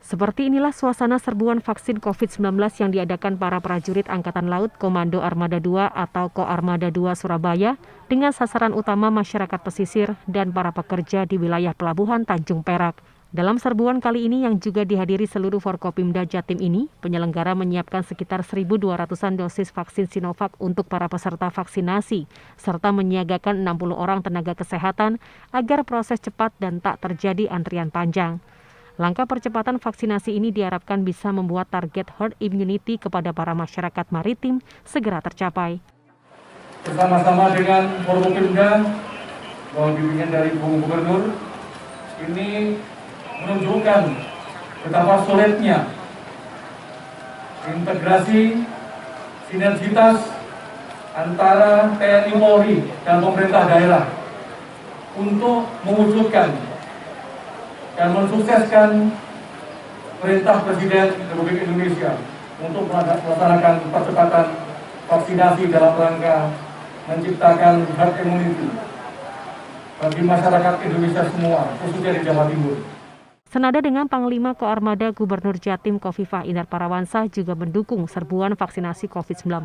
Seperti inilah suasana serbuan vaksin COVID-19 yang diadakan para prajurit Angkatan Laut Komando Armada 2 atau Koarmada 2 Surabaya dengan sasaran utama masyarakat pesisir dan para pekerja di wilayah Pelabuhan Tanjung Perak. Dalam serbuan kali ini yang juga dihadiri seluruh Forkopimda Jatim ini, penyelenggara menyiapkan sekitar 1.200-an dosis vaksin Sinovac untuk para peserta vaksinasi, serta menyiagakan 60 orang tenaga kesehatan agar proses cepat dan tak terjadi antrian panjang. Langkah percepatan vaksinasi ini diharapkan bisa membuat target herd immunity kepada para masyarakat maritim segera tercapai. Bersama-sama dengan Forkopimda, bahwa bimbingan dari Bu Gubernur, ini menunjukkan betapa sulitnya integrasi sinergitas antara TNI Polri dan pemerintah daerah untuk mewujudkan dan mensukseskan perintah Presiden Republik Indonesia untuk melaksanakan percepatan vaksinasi dalam rangka menciptakan herd immunity bagi masyarakat Indonesia semua, khususnya di Jawa Timur. Senada dengan Panglima Koarmada Gubernur Jatim Khofifah Indar Parawansa juga mendukung serbuan vaksinasi COVID-19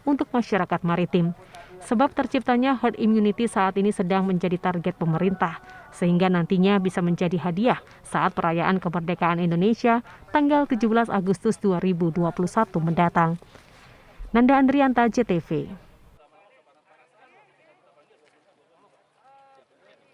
untuk masyarakat maritim. Sebab terciptanya herd immunity saat ini sedang menjadi target pemerintah, sehingga nantinya bisa menjadi hadiah saat perayaan kemerdekaan Indonesia tanggal 17 Agustus 2021 mendatang. Nanda Andrianta, JTV.